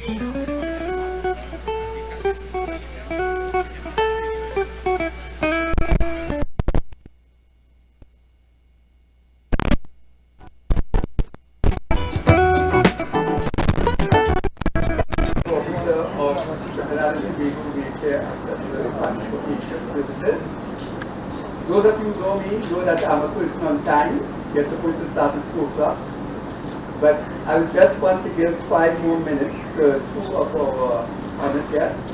Officer of Trinidad and Tobago Wheelchair Accessibility Transportation Services. Those of you who know me know that I'm a person on time. You're supposed to start at 2 o'clock. But I would just want to give 5 more minutes to two of our honored guests.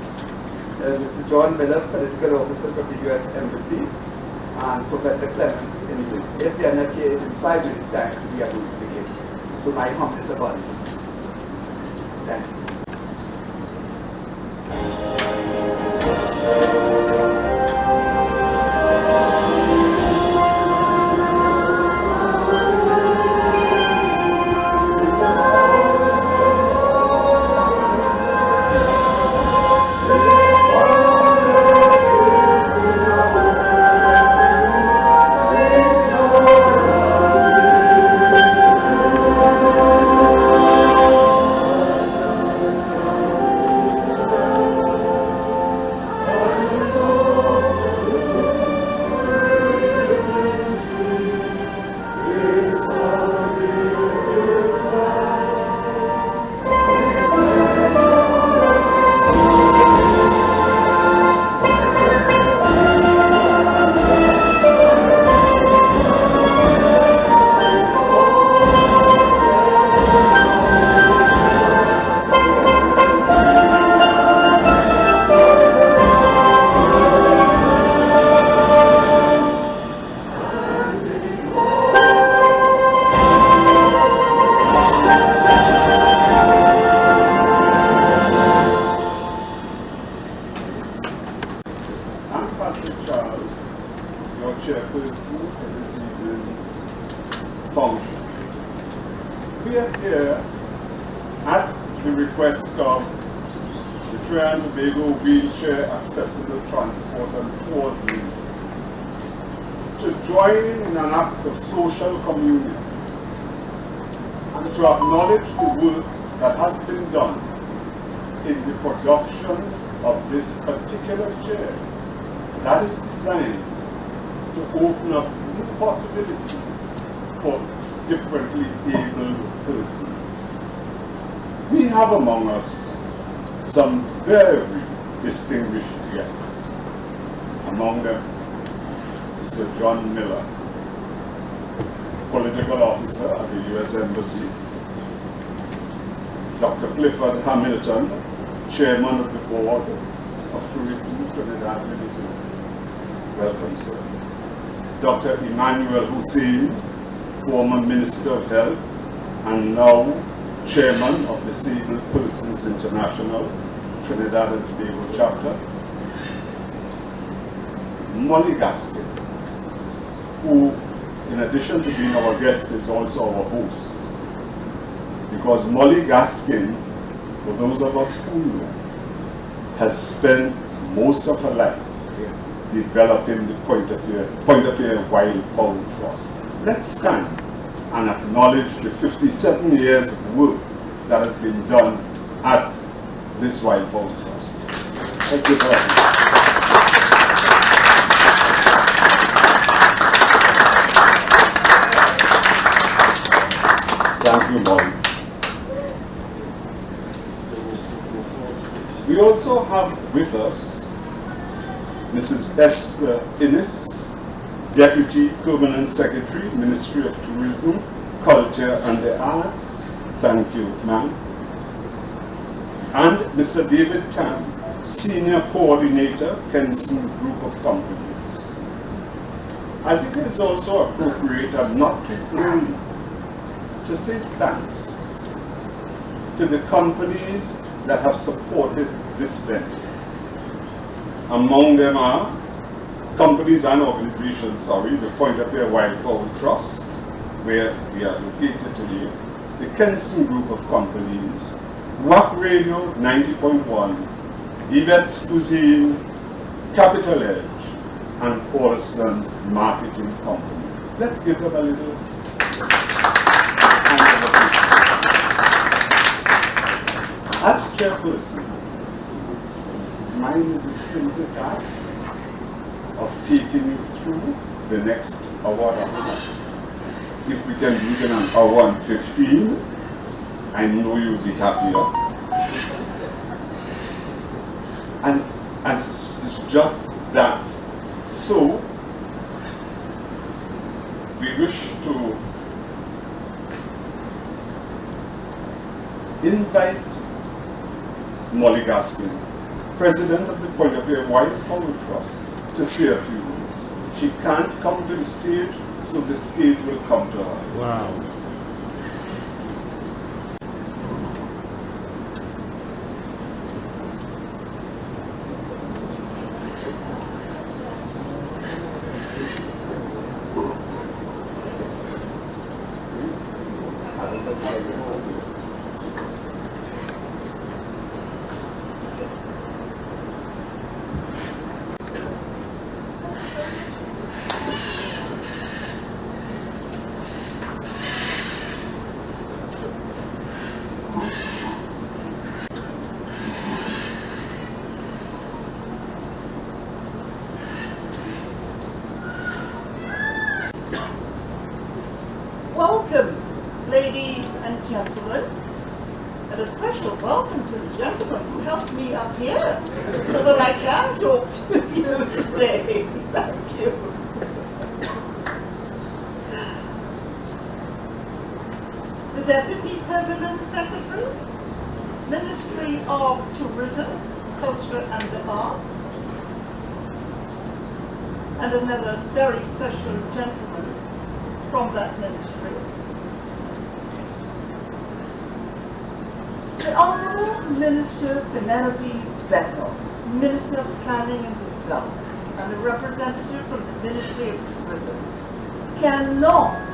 Mr. John Miller, Political Officer from the U.S. Embassy, and Professor Clement. If they are not here in 5 minutes' time, we are going to begin. So my humblest apologies. Thank you. We are here at the request of the Trinidad and Tobago Wheelchair Accessible Transport and Tours League to join in an act of social communion and to acknowledge the work that has been done in the production of this particular chair that is designed to open up new possibilities for differently able persons. We have among us some very distinguished guests. Among them, Mr. John Miller, Political Officer at the U.S. Embassy, Dr. Clifton Hamilton, Chairman of the Board of Tourism Trinidad Limited. Welcome, sir. Dr. Emmanuel Hussein, former Minister of Health and now Chairman of the Disabled Persons International Trinidad and Tobago Chapter. Molly Gaskin, who in addition to being our guest is also our host. Because Molly Gaskin, for those of us who know, has spent most of her life developing the Pointe-a-Pierre Wild Fowl Trust. Let's stand and acknowledge the 57 years of work that has been done at this Wild Fowl Trust. Let's give her a Thank you, Molly. We also have with us Mrs. Esther Innes, Deputy Permanent Secretary, Ministry of Tourism, Culture and the Arts. Thank you, ma'am. And Mr. David Tam, Senior Coordinator, Kenson Group of Companies. I think it is also appropriate and not too early to say thanks to the companies that have supported this venture. Among them are companies and organizations, the Pointe-a-Pierre Wild Fowl Trust, where we are located today, the Kenson Group of Companies, WAC Radio 90.1, Yvette's Cuisine, Capital Edge, and Hollis Marketing Company. Let's give them a little hand of appreciation. As chairperson, mine is a simple task of taking you through the next hour and a half. If we can do it in an hour and 15, I know you'll be happier. And it's just that. So, we wish to invite Molly Gaskin, President of the Pointe-a-Pierre FowlTrust, to say a few words. She can't come to the stage, so the stage will come to her. Wow. Welcome, ladies and gentlemen, and a special welcome to the gentleman who helped me up here so that I can talk to you today. Thank you. The Deputy Permanent Secretary, Ministry of Tourism, Culture and the Arts, and another very special gentleman from that ministry. The Honourable Minister Penelope Beckles, Minister of Planning and Development, and a representative from the Ministry of Tourism, cannot,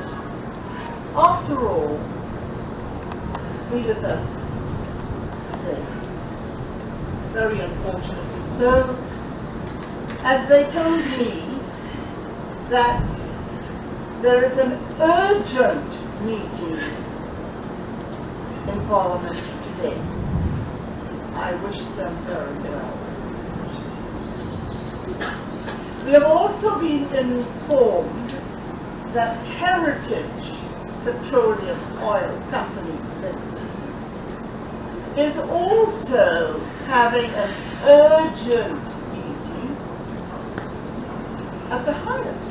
after all, be with us today. Very unfortunately so, as they told me that there is an urgent meeting in Parliament today. I wish them very well. We have also been informed that Heritage Petroleum Oil Company Limited is also having an urgent meeting at the Hyatt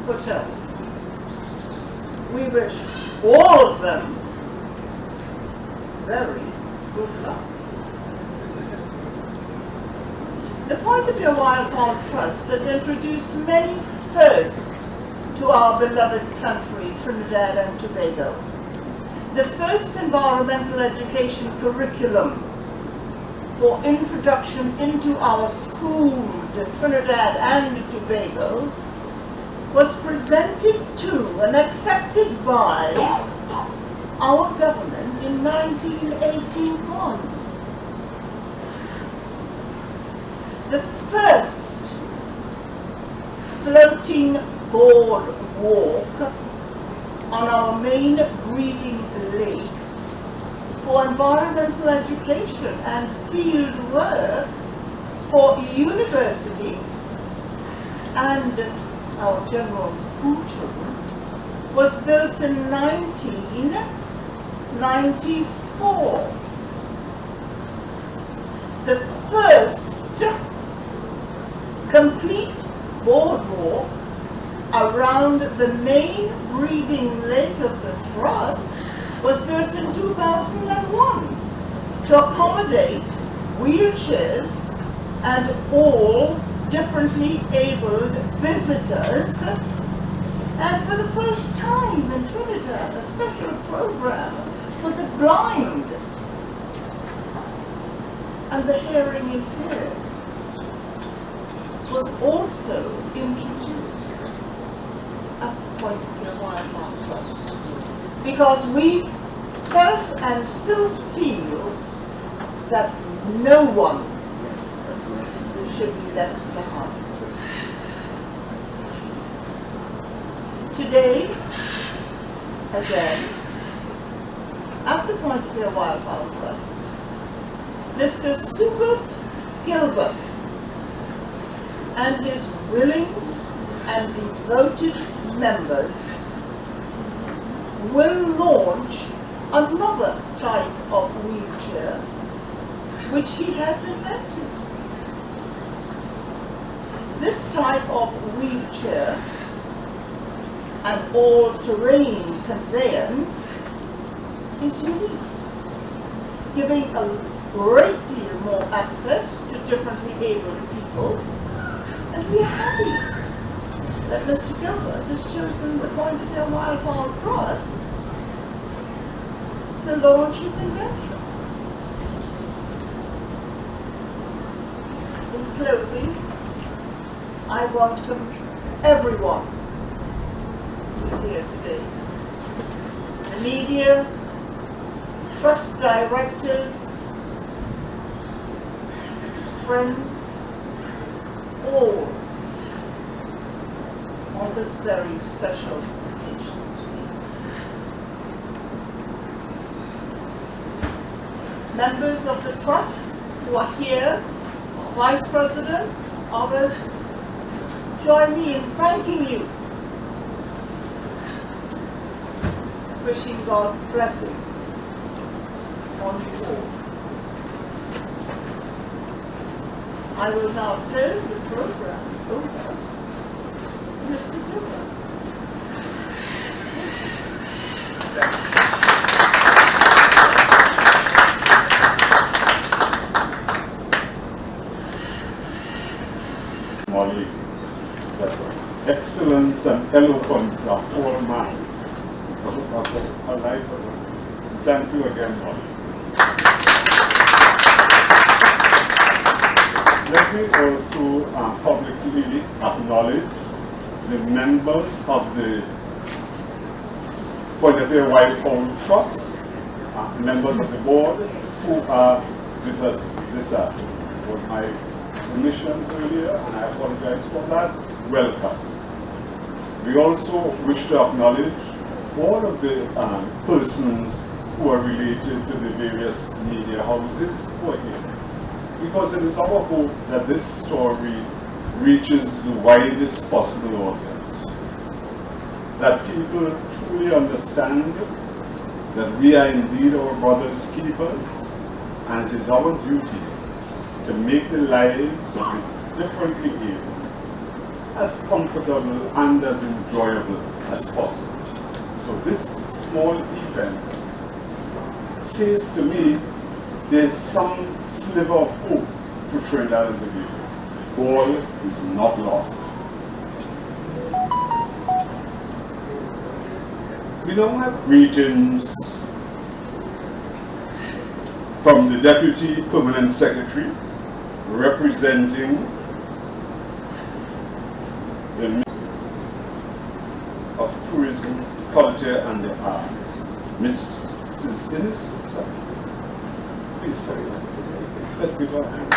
Hotel. We wish all of them very good luck. The Pointe-a-Pierre FowlTrust has introduced many firsts to our beloved country, Trinidad and Tobago. The first environmental education curriculum for introduction into our schools in Trinidad and Tobago was presented to and accepted by our government in 1981. The first floating board walk on our main breeding lake for environmental education and field work for university and our general school children was built in 1994. The first complete boardwalk around the main breeding lake of the Trust was built in 2001 to accommodate wheelchairs and all differently abled visitors, and for the first time in Trinidad, a special program for the blind and the hearing impaired was also introduced at the Pointe-a-Pierre FowlTrust, because we felt and still feel that no one should be left behind. Today, again, at the Pointe-a-Pierre FowlTrust, Mr. Subert Gilbert and his willing and devoted members will launch another type of wheelchair which he has invented. This type of wheelchair, an all-terrain conveyance, is unique, giving a great deal more access to differently abled people, and we are happy that Mr. Gilbert has chosen the Pointe-a-Pierre FowlTrust to launch his invention. In closing, I welcome everyone who's here today. The media, trust directors, friends, all on this very special occasion. Members of the trust who are here, Vice President, others, join me in thanking you, wishing God's blessings on you all. I will now turn the program over to Mr. Gilbert. Molly, that excellence and eloquence of all minds. A life of it. Thank you again, Molly. Let me also publicly acknowledge the members of the Pointe-a-Pierre FowlTrust, members of the board who are with us this afternoon. It was my permission earlier, and I apologize for that. Welcome. We also wish to acknowledge all of the persons who are related to the various media houses who are here, because it is our hope that this story reaches the widest possible audience, that people truly understand that we are indeed our brother's keepers, and it is our duty to make the lives of the differently able as comfortable and as enjoyable as possible. So this small event says to me there's some sliver of hope for Trinidad and Tobago. All is not lost. We now have greetings from the Deputy Permanent Secretary representing the Ministry of Tourism, Culture and the Arts. Mrs. Innes, sorry. Please carry on. Let's give her a hand.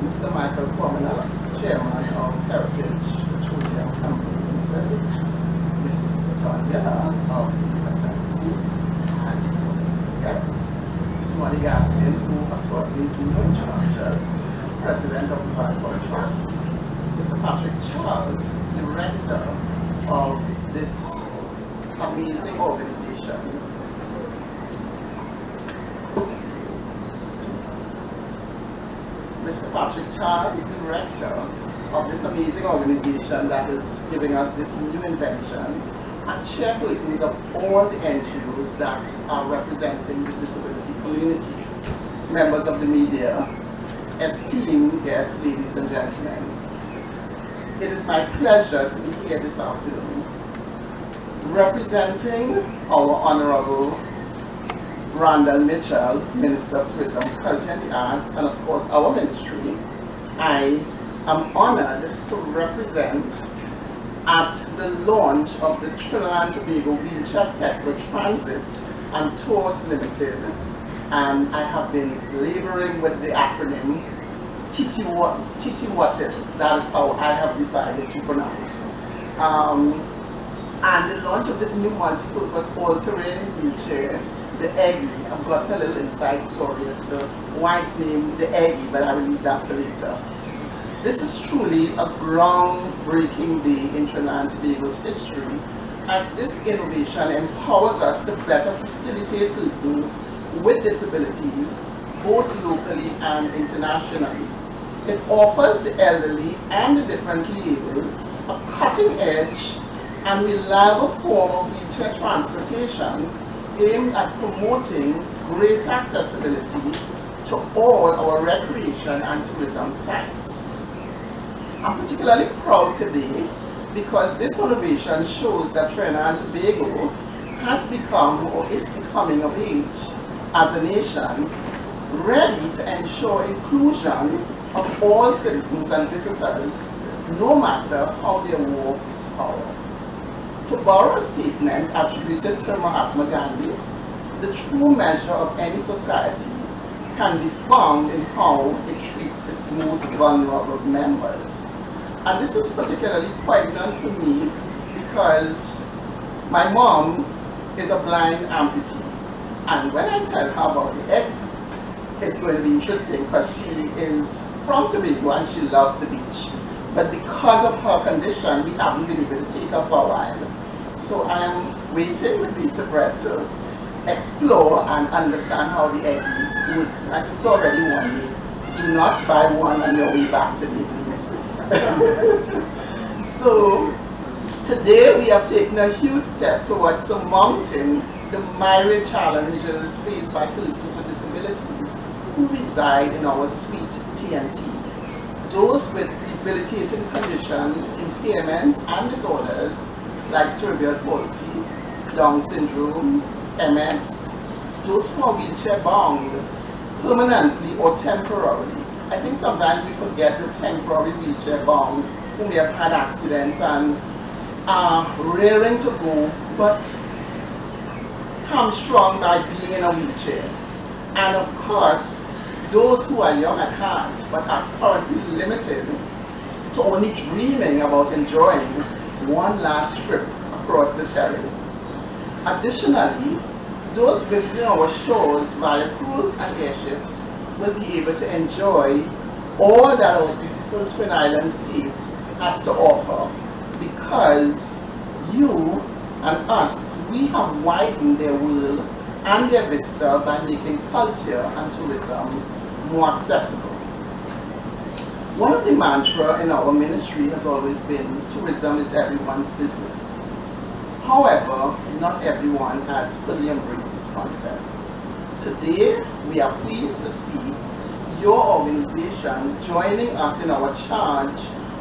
Mr. Michael Pomina, Chairman of Heritage Petroleum Company Limited, Mrs. Tanya of the SMC, and yes, Ms. Molly Gaskin, who of course needs no introduction, President of the FowlTrust, Mr. Patrick Charles, Director of this amazing organization, Mr. Patrick Charles, the Director of this amazing organization that is giving us this new invention, and chairpersons of all the NGOs that are representing the disability community, members of the media, esteemed guests, ladies and gentlemen. It is my pleasure to be here this afternoon representing our Honorable Randall Mitchell, Minister of Tourism, Culture and the Arts, and of course our ministry, I am honored to represent at the launch of the Trinidad and Tobago Wheelchair Accessible Transit and Tours Limited, and I have been laboring with the acronym TTWATIF. That is how I have decided to pronounce. And the launch of this new multi-purpose all-terrain wheelchair, the Eggy. I've got a little inside story as to why it's named the Eggy, but I will leave that for later. This is truly a groundbreaking day in Trinidad and Tobago's history, as this innovation empowers us to better facilitate persons with disabilities, both locally and internationally. It offers the elderly and the differently able a cutting-edge and reliable form of wheelchair transportation aimed at promoting greater accessibility to all our recreation and tourism sites. I'm particularly proud today because this innovation shows that Trinidad and Tobago has become or is becoming of age as a nation, ready to ensure inclusion of all citizens and visitors, no matter how their walk is powered. To borrow a statement attributed to Mahatma Gandhi, the true measure of any society can be found in how it treats its most vulnerable members. And this is particularly poignant for me because my mom is a blind amputee. And when I tell her about the Eggy, it's going to be interesting because she is from Tobago and she loves the beach. But because of her condition, we haven't been able to take her for a while. So I am waiting with bated breath to explore and understand how the Eggy works. As it's already one day, do not buy one on your way back today, please. So today we have taken a huge step towards surmounting the myriad challenges faced by persons with disabilities who reside in our sweet TNT. Those with debilitating conditions, impairments, and disorders like cerebral palsy, Down syndrome, MS, those who are wheelchair bound permanently or temporarily. I think sometimes we forget the temporary wheelchair bound who may have had accidents and are raring to go, but hamstrung by being in a wheelchair. And of course, those who are young at heart but are currently limited to only dreaming about enjoying one last trip across the terrains. Additionally, those visiting our shores via cruise and airships will be able to enjoy all that our beautiful Twin Island state has to offer, because you and us, we have widened their world and their vista by making culture and tourism more accessible. One of the mantras in our ministry has always been, tourism is everyone's business. However, not everyone has fully embraced this concept. Today, we are pleased to see your organization joining us in our charge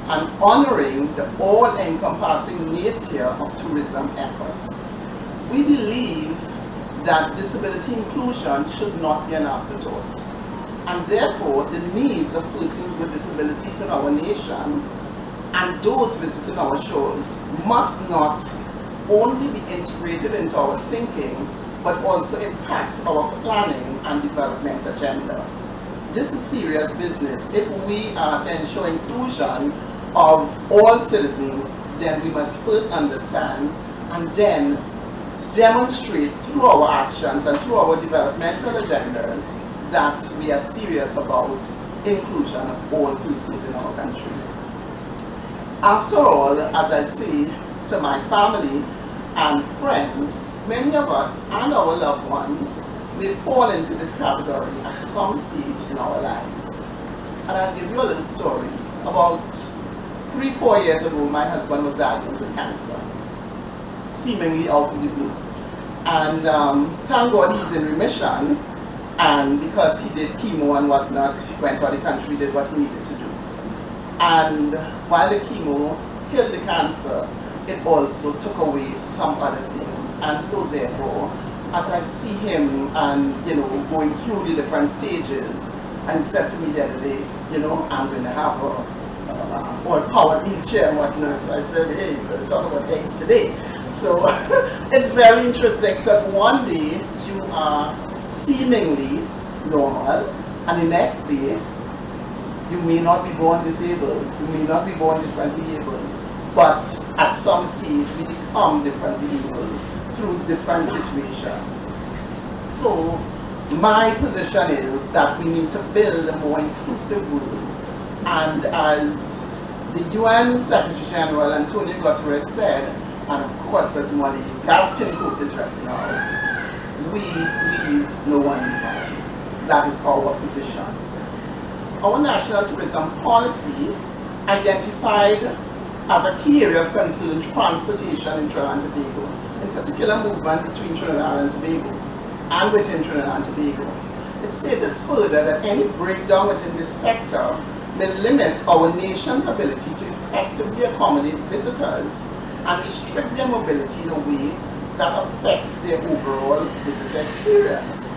and honoring the all-encompassing nature of tourism efforts. We believe that disability inclusion should not be an afterthought, and therefore the needs of persons with disabilities in our nation and those visiting our shores must not only be integrated into our thinking, but also impact our planning and development agenda. This is serious business. If we are to ensure inclusion of all citizens, then we must first understand and then demonstrate through our actions and through our developmental agendas that we are serious about inclusion of all persons in our country. After all, as I say to my family and friends, many of us and our loved ones may fall into this category at some stage in our lives. And I'll give you a little story. About 3-4 years ago, my husband was diagnosed with cancer, seemingly out of the blue. And thank God he's in remission, and because he did chemo and whatnot, he went out of the country, did what he needed to do. And while the chemo killed the cancer, it also took away some other things. And so therefore, as I see him and going through the different stages, And he said to me the other day, you know, I'm going to have a all-powered wheelchair and whatnot. So I said, hey, you're going to talk about Eggy today. So it's very interesting because one day you are seemingly normal, and the next day you may not be born disabled, you may not be born differently able, but at some stage we become differently able through different situations. So my position is that we need to build a more inclusive world, and as the UN Secretary General Antonio Guterres said, and of course as Molly Gaskin quoted just now, we leave no one behind. That is our position. Our national tourism policy identified as a key area of concern transportation in Trinidad and Tobago, in particular movement between Trinidad and Tobago and within Trinidad and Tobago. It stated further that any breakdown within this sector may limit our nation's ability to effectively accommodate visitors and restrict their mobility in a way that affects their overall visitor experience.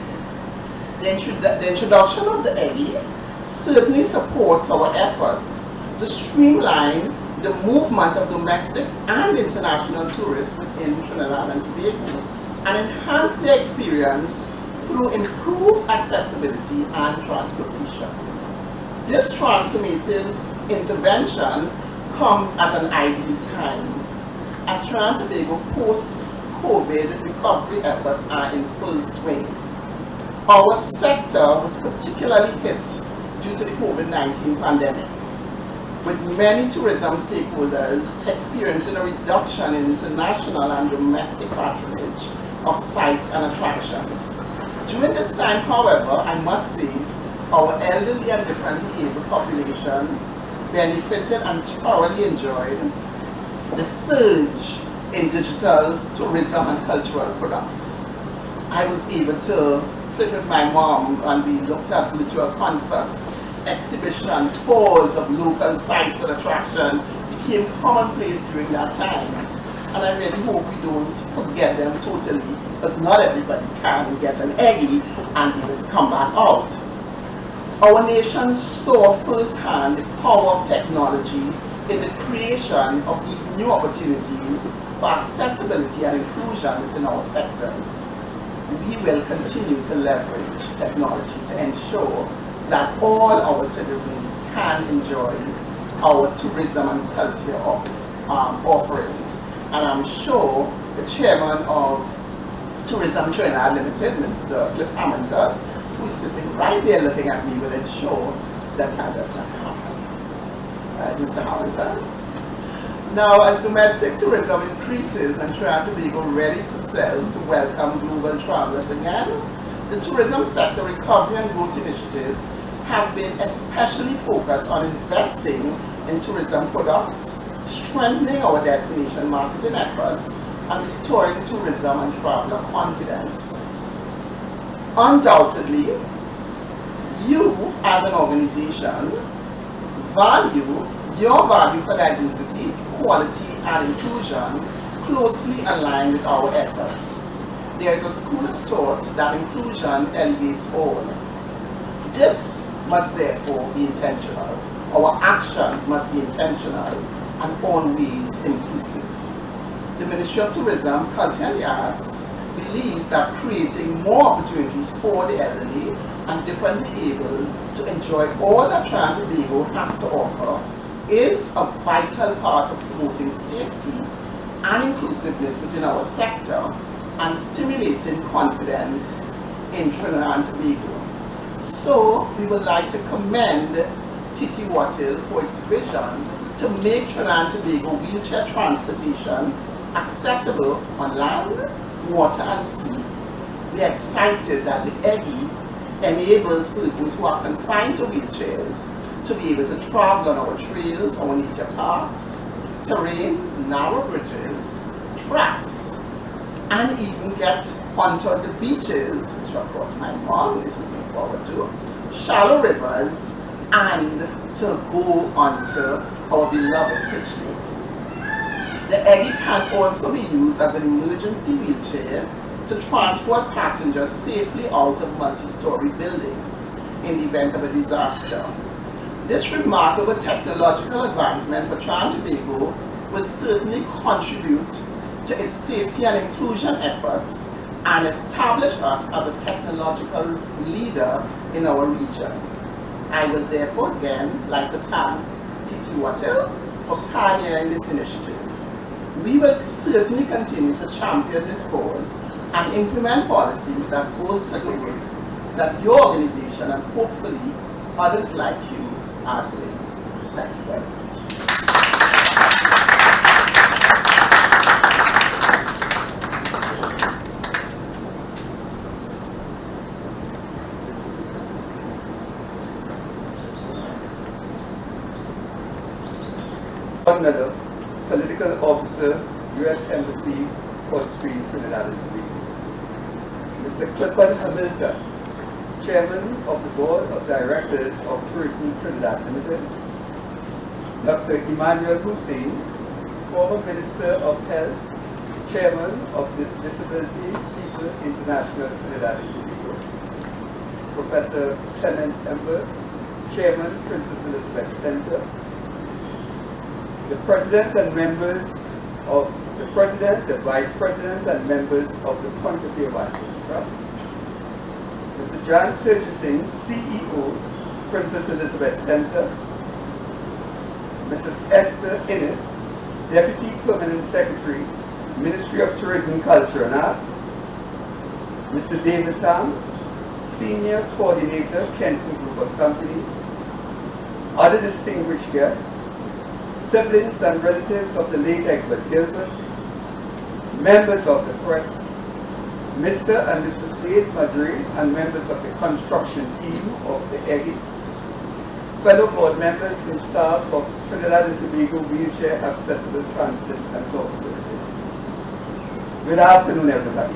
The introduction of the Eggy certainly supports our efforts to streamline the movement of domestic and international tourists within Trinidad and Tobago and enhance their experience through improved accessibility and transportation. This transformative intervention comes at an ideal time, as Trinidad and Tobago post-COVID recovery efforts are in full swing. Our sector was particularly hit due to the COVID-19 pandemic, with many tourism stakeholders experiencing a reduction in international and domestic patronage of sites and attractions. During this time, however, I must say, our elderly and differently able population benefited and thoroughly enjoyed the surge in digital tourism and cultural products. I was able to sit with my mom and we looked at virtual concerts, exhibition, tours of local sites and attraction became commonplace during that time. And I really hope we don't forget them totally, because not everybody can get an Eggy and be able to come back out. Our nation saw firsthand the power of technology in the creation of these new opportunities for accessibility and inclusion within our sectors. We will continue to leverage technology to ensure that all our citizens can enjoy our tourism and culture offerings. And I'm sure the chairman of Tourism Trinidad Limited, Mr. Clifton, who is sitting right there looking at me, will ensure that that does not happen. Right, Mr. Hamilton? Now, as domestic tourism increases and Trinidad and Tobago readies itself to welcome global travelers again, the tourism sector recovery and growth initiative have been especially focused on investing in tourism products, strengthening our destination marketing efforts, and restoring tourism and traveler confidence. Undoubtedly, you as an organization value your value for diversity, equality, and inclusion closely aligned with our efforts. There is a school of thought that inclusion elevates all. This must therefore be intentional. Our actions must be intentional and always inclusive. The Ministry of Tourism, Culture and the Arts believes that creating more opportunities for the elderly and differently able to enjoy all that Trinidad and Tobago has to offer is a vital part of promoting safety and inclusiveness within our sector and stimulating confidence in Trinidad and Tobago. So we would like to commend Titi Wattil for its vision to make Trinidad and Tobago wheelchair transportation accessible on land, water and sea. We are excited that the Eggy enables persons who are confined to wheelchairs to be able to travel on our trails, our nature parks, terrains, narrow bridges, tracks, and even get onto the beaches, which of course my mom is looking forward to, shallow rivers, and to go onto our beloved pitch lake. The Eggy can also be used as an emergency wheelchair to transport passengers safely out of multi-story buildings. in the event of a disaster. This remarkable technological advancement for Trinidad and Tobago will certainly contribute to its safety and inclusion efforts and establish us as a technological leader in our region. I would therefore again like to thank TT Watel for pioneering this initiative. We will certainly continue to champion this cause and implement policies that goes to the work that your organization and hopefully others like you are doing. Thank you very much. Miller, Political Officer, U.S. Embassy, Port Street, Trinidad and Tobago. Mr. Clifton Hamilton, Chairman of the Board of Directors of Tourism Trinidad Limited. Dr. Emmanuel Hussein, former Minister of Health, Chairman of the Disability People International Trinidad and Tobago. Professor Clement Ember, Chairman, Princess Elizabeth Center. The President and members of the President, the Vice President and members of the Pointe-a-Pierre FowlTrust. Mr. John Sturgeson, CEO, Princess Elizabeth Center. Mrs. Esther Innes, Deputy Permanent Secretary, Ministry of Tourism, Culture and Art. Mr. David Tam, Senior Coordinator, Kenson Group of Companies. Other distinguished guests, siblings and relatives of the late Egbert Gilbert, members of the press, Mr. and Mrs. Dave Madrid and members of the construction team of the EGI, fellow board members and staff of Trinidad and Tobago Wheelchair Accessible Transit and Tours Limited. Good afternoon, everybody.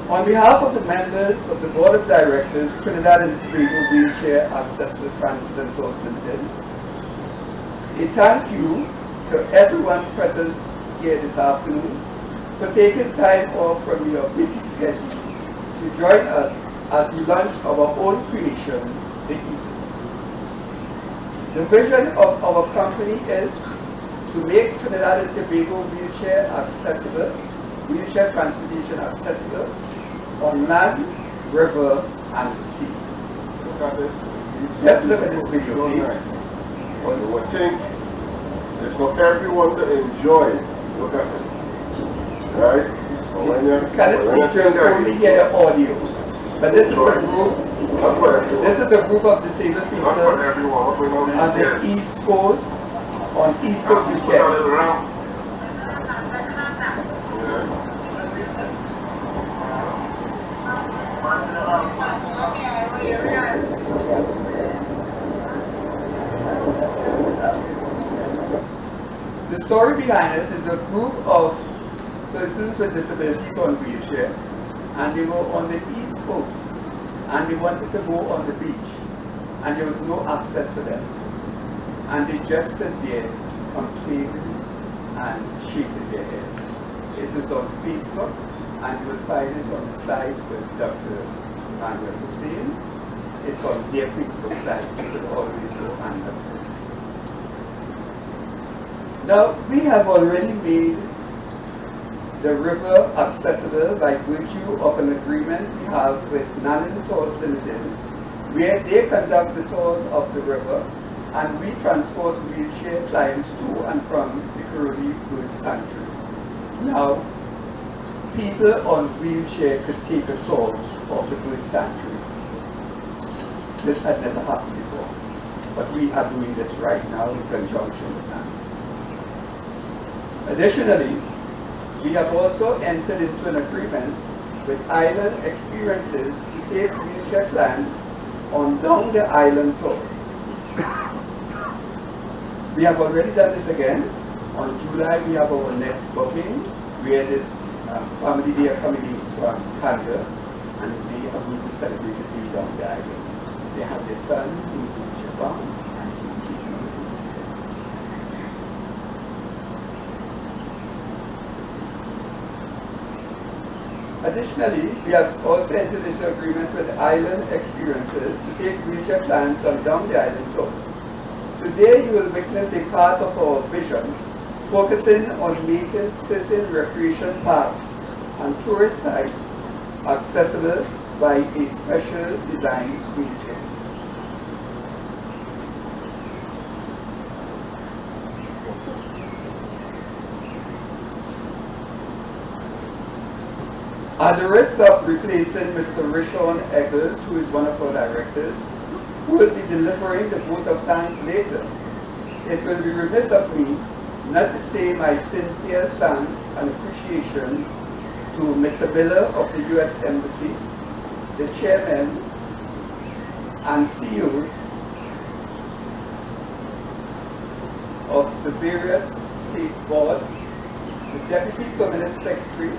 On behalf of the members of the Board of Directors, Trinidad and Tobago Wheelchair Accessible Transit and Tours Limited, a thank you to everyone present here this afternoon for taking time off from your busy schedule to join us as we launch our own creation, the evening. The vision of our company is to make Trinidad and Tobago wheelchair transportation accessible on land, river, and the sea. Look at this. Just look at this video, please. But you would think it's for everyone to enjoy. Look at it. Right? But when you Cannot see, you only hear the audio. But this is a group. This is a group of disabled people not for everyone. on the East Coast on Easter weekend. Yeah. The story behind it is a group of persons with disabilities on wheelchair, and they were on the East Coast, and they wanted to go on the beach, and there was no access for them. And they just stood there complaining and shaking their heads. It is on Facebook, and you will find it on the site with Dr. Emmanuel Hussein. It's on their Facebook site. You could always go and look at it. Now, we have already made the river accessible by virtue of an agreement we have with Nanan Tours Limited, where they conduct the tours of the river, and we transport wheelchair clients to and from the Curly Bird Sanctuary. Now, people on wheelchair could take a tour of the bird sanctuary. This had never happened before, but we are doing this right now in conjunction with that. Additionally, we have also entered into an agreement with Island Experiences to take wheelchair clients on down the island tours. We have already done this again. On July, we have our next booking, where this family, they are coming in from Canada, and they are going to celebrate a day down the island. They have their son who's in Japan, and he will take him on the wheelchair. Additionally, we have also entered into agreement with Island Experiences to take wheelchair clients on down the island tours. Today you will witness a part of our vision focusing on making certain recreation parks and tourist sites accessible by a special design wheelchair. At the risk of replacing Mr. Rishon Eggers, who is one of our directors, who will be delivering the vote of thanks later, it will be remiss of me not to say my sincere thanks and appreciation to Mr. Miller of the U.S. Embassy, the chairman and CEOs of the various state boards, the Deputy Permanent Secretary,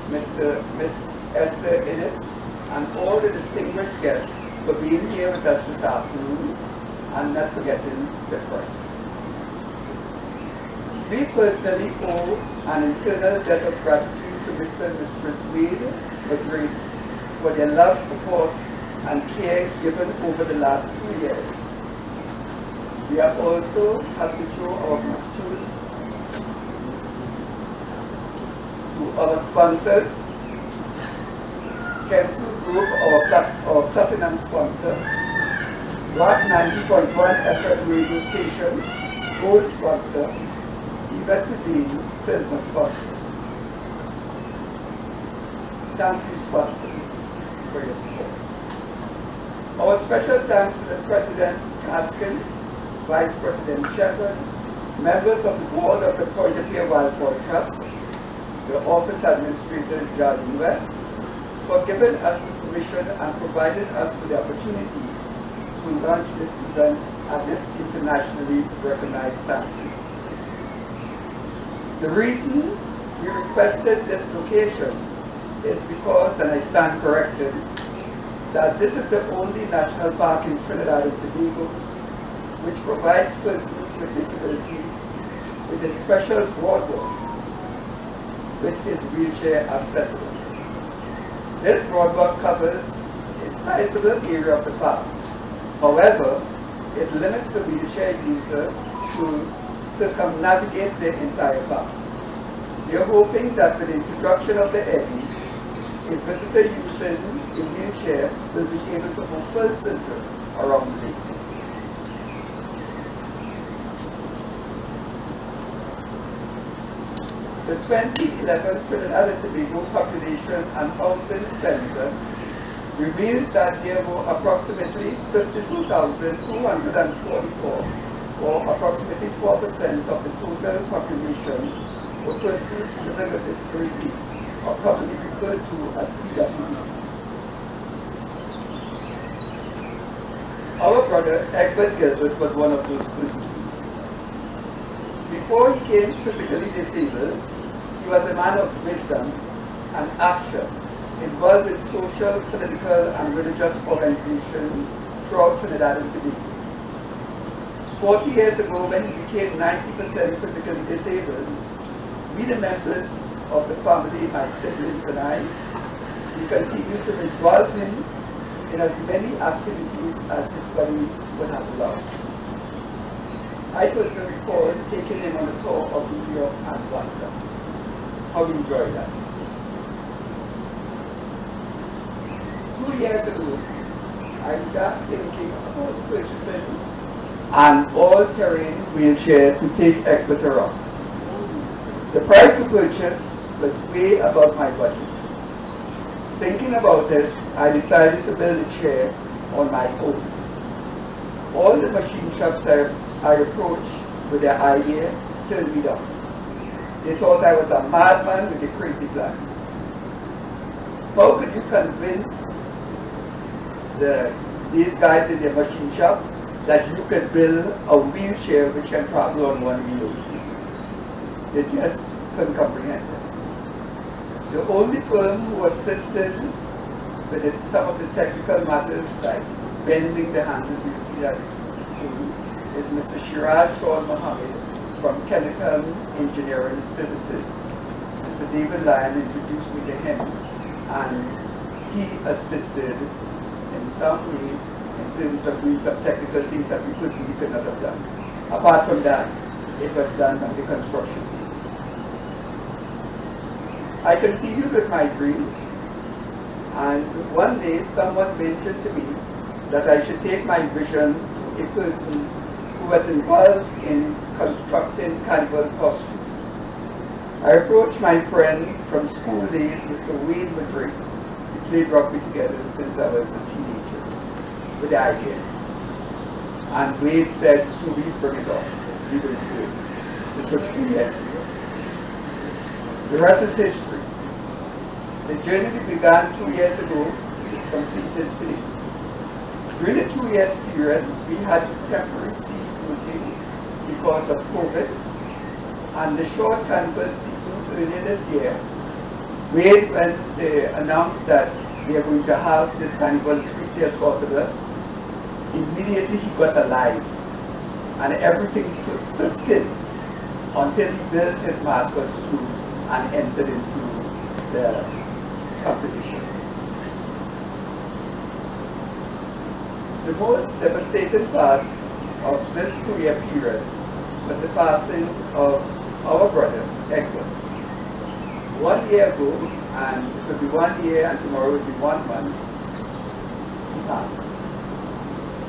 Miss Esther Innes, and all the distinguished guests for being here with us this afternoon, and not forgetting the press. We personally owe an internal debt of gratitude to Mr. and Mrs. Wade Madrid for their love, support, and care given over the last 2 years. We have also had to show our gratitude to our sponsors, Kenson Group, our platinum sponsor, WAC 90.1 FM radio station, gold sponsor, Yvette Cuisine, silver sponsor. Thank you, sponsors, for your support. Our special thanks to the President Gaskin, Vice President Shepard, members of the board of the Pointe-a-Pierre FowlTrust, the office administrator Jardine West, for giving us the permission and providing us with the opportunity to launch this event at this internationally recognized sanctuary. The reason we requested this location is because, and I stand corrected, that this is the only national park in Trinidad and Tobago which provides persons with disabilities with a special boardwalk which is wheelchair accessible. This boardwalk covers a sizable area of the park. However, it limits the wheelchair user to circumnavigate the entire park. We are hoping that with the introduction of the levee, a visitor using a wheelchair will be able to go full circle around the lake. The 2011 Trinidad and Tobago Population and Housing Census reveals that there were approximately 52,244, or approximately 4% of the total population, were persons living with disability, or commonly referred to as PWD. Our brother Egbert Gilbert was one of those persons. Before he became physically disabled, he was a man of wisdom and action, involved in social, political, and religious organizations throughout Trinidad and Tobago. 40 years ago, when he became 90% physically disabled, we, the members of the family, my siblings and I, we continued to involve him in as many activities as his body would have allowed. I personally recall taking him on a tour of New York and Boston. How we enjoyed that. 2 years ago, I began thinking about purchasing an all-terrain wheelchair to take Egbert around. The price to purchase was way above my budget. Thinking about it, I decided to build a chair on my own. All the machine shops I approached with their idea turned me down. They thought I was a madman with a crazy plan. How could you convince these guys in their machine shop that you could build a wheelchair which can travel on one wheel? They just couldn't comprehend it. The only firm who assisted with some of the technical matters like bending the handles, you see that soon, is Mr. Shiraj Shawn Mohammed from Chemical Engineering Services Mr. David Lyon introduced me to him, and he assisted in some ways in terms of doing some technical things that we personally could not have done. Apart from that, it was done by the construction team. I continued with my dreams, and one day someone mentioned to me that I should take my vision to a person who was involved in constructing carnival costumes. I approached my friend from school days, Mr. Wade Madrid. We played rugby together since I was a teenager, with the idea. And Wade said, Subi, bring it on. We're going to do it. This was 3 years ago. The rest is history. The journey we began 2 years ago is completed today. During the 2 years period, we had to temporarily cease working because of COVID, and the short carnival season earlier this year, when they announced that we are going to have this carnival as quickly as possible, immediately he got alive, and everything stood still until he built his mascot suit and entered into the competition. The most devastating part of this 2-year period was the passing of our brother, Egbert. 1 year ago, and it will be 1 year, and tomorrow will be 1 month, he passed.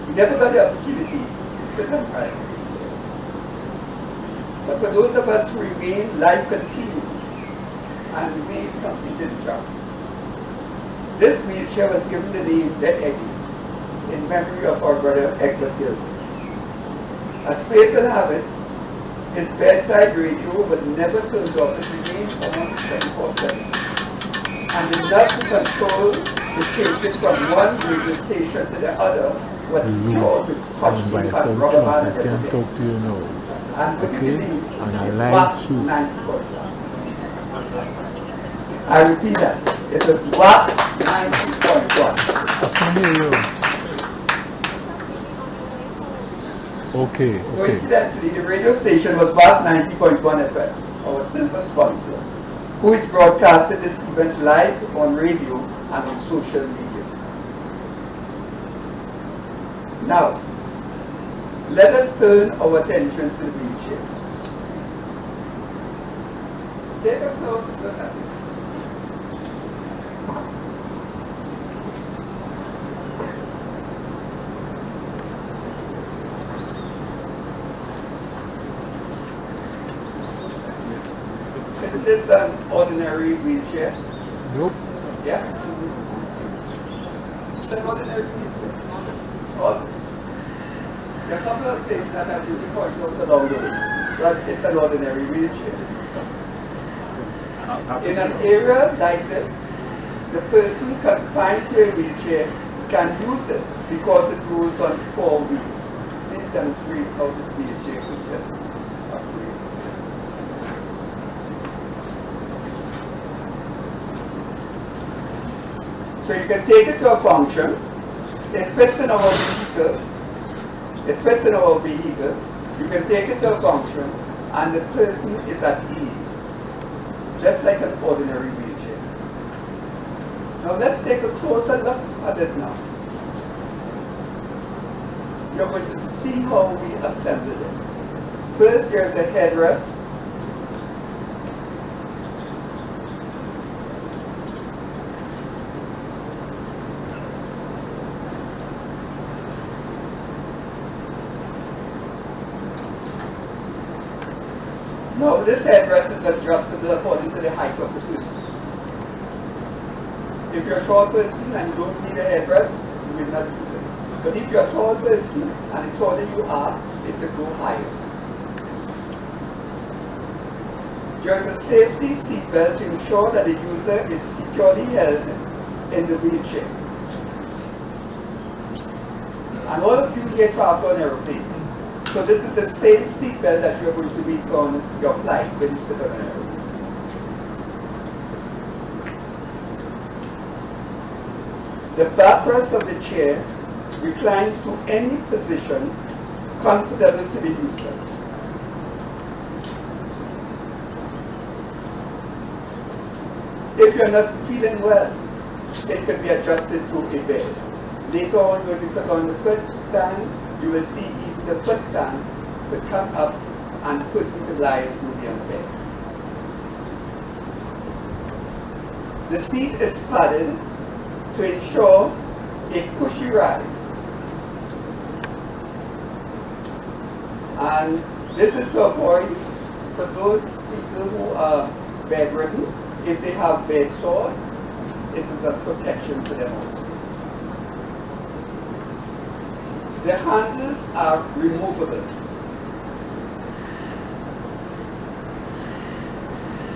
We never got the opportunity to sit and cry. But for those of us who remain, life continues, and we completed the job. This wheelchair was given the name Dead Eggie in memory of our brother Egbert Gilbert. As fate will have it, his bedside radio was never turned off. It remained on 24/7. And enough to control the changing from one radio station to the other was secured with scotch tape and rubber band and everything. Talk to you now. And would you believe, And I it's like WAP you. 90.1. I repeat that. It was WAP 90.1. I can hear you. Okay, okay. Coincidentally, the radio station was WAP 90.1 FM, our silver sponsor, who is broadcasting this event live on radio and on social media. Now, let us turn our attention to the wheelchair. Take a close look at this. Isn't this an ordinary wheelchair? Nope. Yes? It's an ordinary wheelchair. Always. There are a couple of things that have to be pointed out along the way, but it's an ordinary wheelchair. In an area like this, the person confined to a wheelchair can use it because it rolls on 4 wheels. Please demonstrate how this wheelchair could just operate. So you can take it to a function. It fits in our vehicle. It fits in our vehicle. You can take it to a function, and the person is at ease, just like an ordinary wheelchair. Now let's take a closer look at it now. You're going to see how we assemble this. First, there's a headrest. Now, this headrest is adjustable according to the height of the person. If you're a short person and you don't need a headrest, you will not use it. But if you're a tall person, and the taller you are, it will go higher. There is a safety seatbelt to ensure that the user is securely held in the wheelchair. And all of you here travel on aeroplane. So this is the same seatbelt that you're going to meet on your flight when you sit on an aeroplane. The backrest of the chair reclines to any position comfortable to the user. If you're not feeling well, it can be adjusted to a bed. Later on, when we put on the foot stand, you will see even the foot stand will come up and the person can lie smoothly on the bed. The seat is padded to ensure a cushy ride. And this is to avoid, for those people who are bedridden, if they have bed sores, it is a protection for them also. The handles are removable.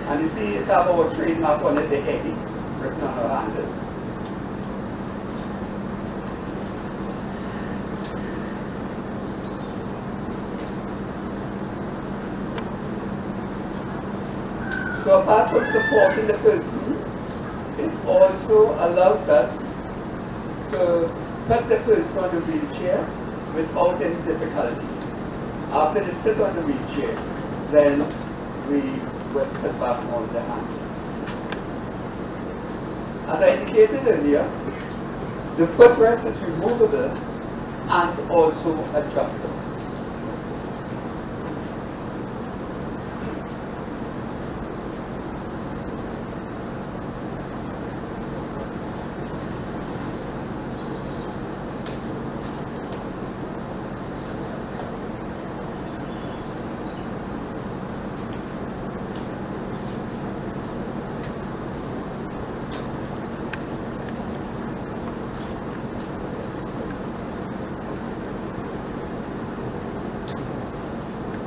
And you see it have our trademark on it, the Eddie, written on our handles. So apart from supporting the person, it also allows us to put the person on the wheelchair without any difficulty. After they sit on the wheelchair, then we will put back on the handles. As I indicated earlier, the footrest is removable and also adjustable.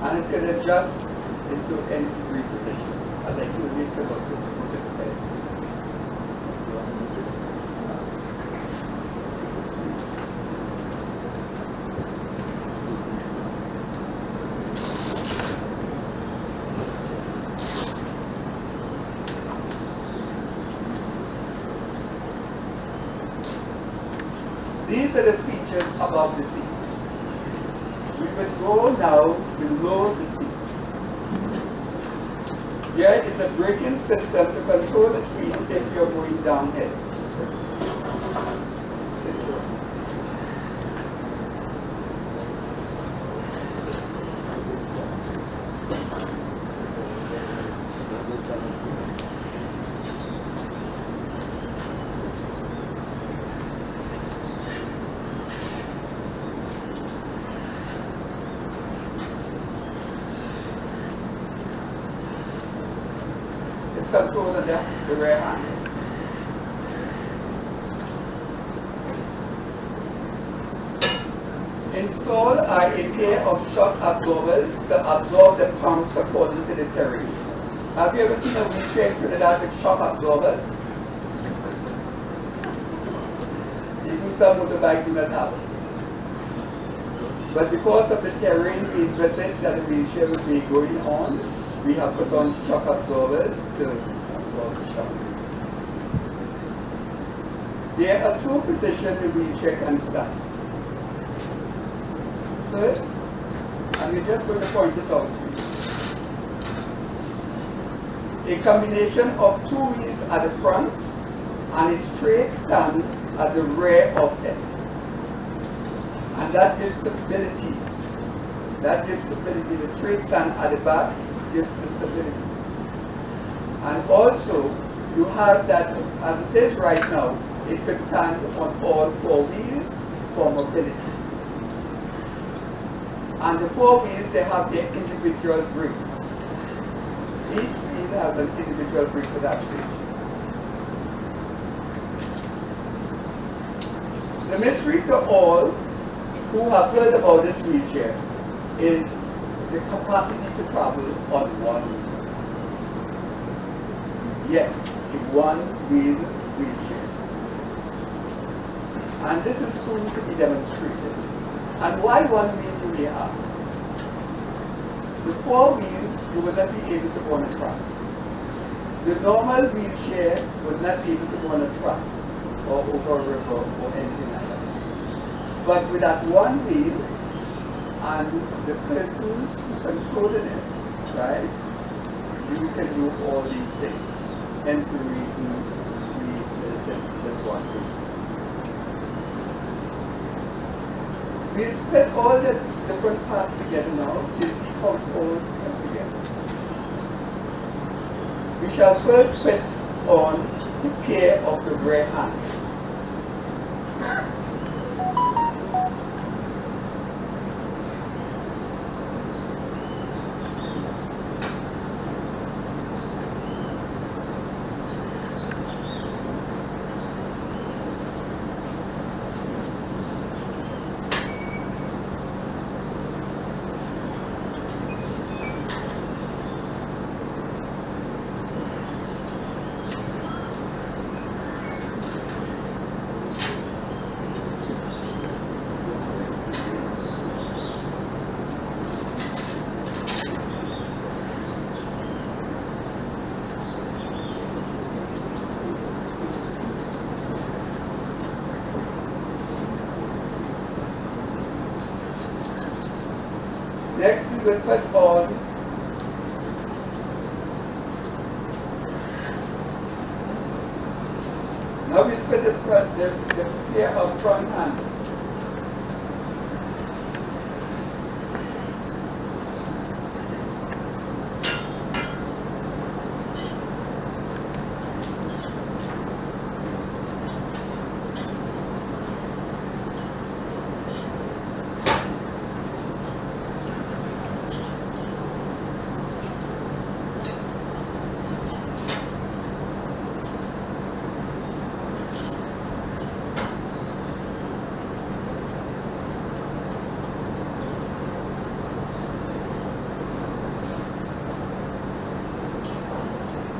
And it can adjust into any degree position. As I told you, it can also move this bed. These are the features about the seat. We will go now below the seat. There is a braking system to control the speed if you're going downhill. It's controlled on the rear hand. Install are a pair of shock absorbers to absorb the pumps according to the terrain. Have you ever seen a wheelchair in Trinidad with shock absorbers? Even some motorbikes do not have it. But because of the terrain we envisage that the wheelchair will be going on, we have put on shock absorbers to absorb the shock. There are two positions the wheelchair can stand. First, and we're just going to point it out to you. A combination of two wheels at the front and a straight stand at the rear of it. And that gives stability. That gives stability. The straight stand at the back gives the stability. And also, you have that, as it is right now, it could stand on all four wheels for mobility. And the four wheels, they have their individual brakes. Each wheel has an individual brakes attached to it. The mystery to all who have heard about this wheelchair is the capacity to travel on one wheel. Yes, a one-wheel wheelchair. And this is soon to be demonstrated. And why one wheel, you may ask? The four wheels, you will not be able to go on a track. The normal wheelchair would not be able to go on a track or over a river or anything like that. But with that one wheel and the persons controlling it, right, you can do all these things. hence the reason we built it with one room. We'll put all these different parts together now to see how it all come together. We shall first put on the pair of the rear handles. Next, we will put on now we'll put the pair of front handles.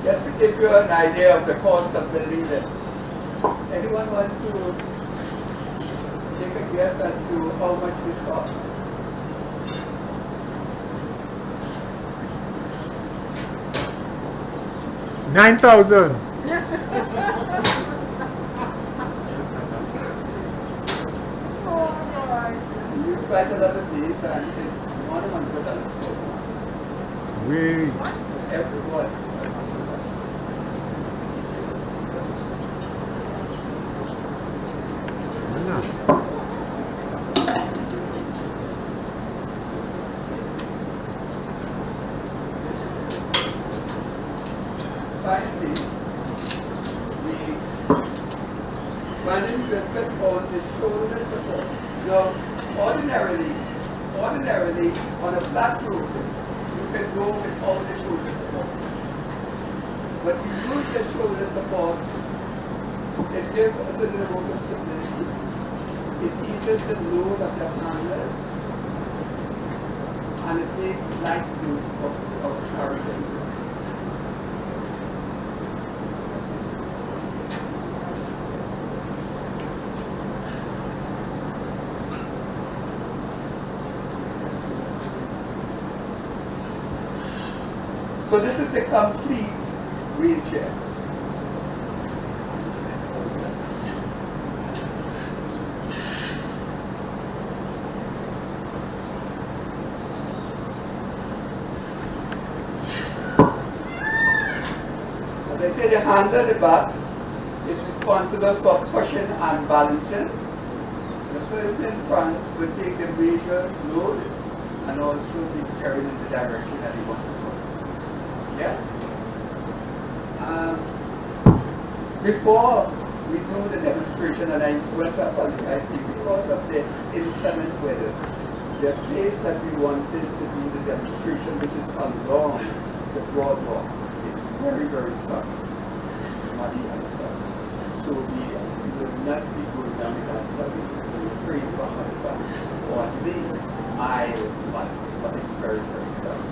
Just to give you an idea of the cost of building this, anyone want to take a guess as to how much this cost? $9,000. We use quite a lot of these, and it's $100 for one. Wait. So everyone. Finally, we will put on the shoulder support. Now, ordinarily, on a flat road, you can go without the shoulder support. But we use the shoulder support, it gives us a little amount of stability. It eases the load of the handles, and it makes light load of carrying. So this is a complete wheelchair. As I said, the handle at the back is responsible for pushing and balancing. The person in front will take the major load and also be steering in the direction that you want to go. Yeah? Before we do the demonstration, and I want to apologize to you because of the inclement weather, the place that we wanted to do the demonstration, which is along the boardwalk, is very, very sunny, muddy and sunny. So we will not be going down in that sunny. We will pray for hot sun, or at least mild, but it's very, very sunny.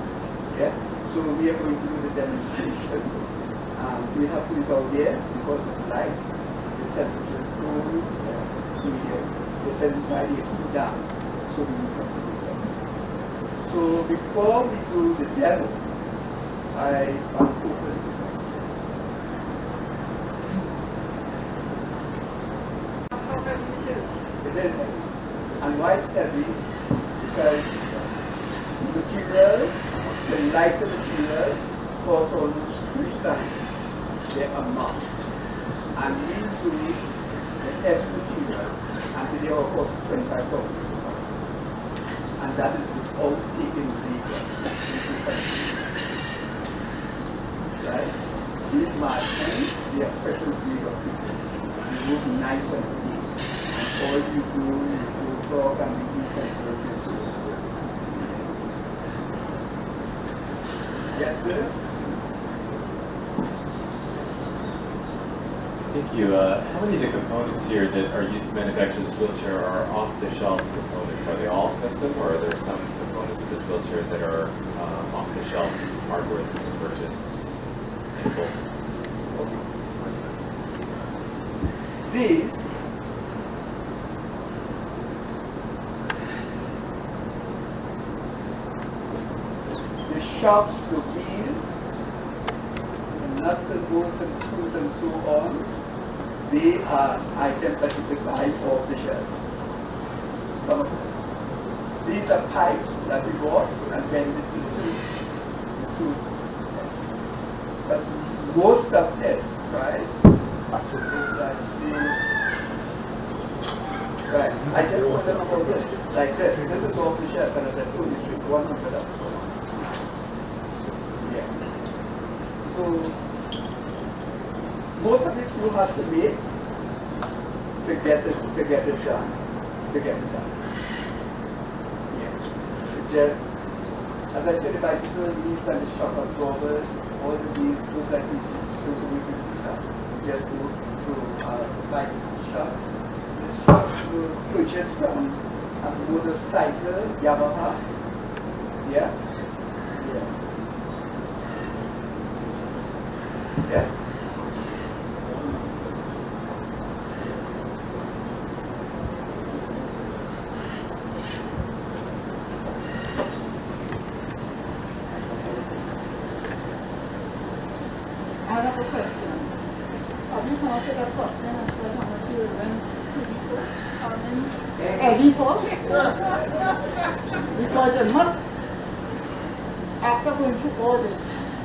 Yeah? So we are going to do the demonstration. We have to do it out there because of the lights, the temperature, cool, medium. The sun side is too down, so we have to do it out there. So before we do the demo, I am open to questions. How heavy is it? It is heavy. And why it's heavy? Because the material, the lighter material, costs almost 3 times they're a month. And we do the heavy material, and today our cost is 25,000 so far. And that is without taking labor into consideration. Right? These marsmen, they are special breed of people. You work night and day. And all you do, you talk and we eat and work and so forth. Yes, sir? Thank you. How many of the components here that are used to manufacture this wheelchair are off-the-shelf components? Are they all custom, or are there some components of this wheelchair that are off-the-shelf hardware that you can purchase in bulk? These the shocks, the wheels, the nuts and bolts and screws and so on, they are items that you can buy off the shelf. Some of them. These are pipes that we bought and bended to suit. But most of it, right? Right. I just want to know about this. Like this. This is off the shelf, and as I told you, it's 100 up so on. Yeah. So most of it you have to make to get it done. Yeah. It just, as I said, the bicycle wheels and the shock absorbers, all the wheels, those are pieces, those are pieces stuff. You just go to a bicycle shop. The shops were purchased from a motorcycle, Yamaha. Yeah? Yeah. Yes? I have a question. Have you come up with a question as to how much you rent CD for? Eddie for? Because it must, after going through all this,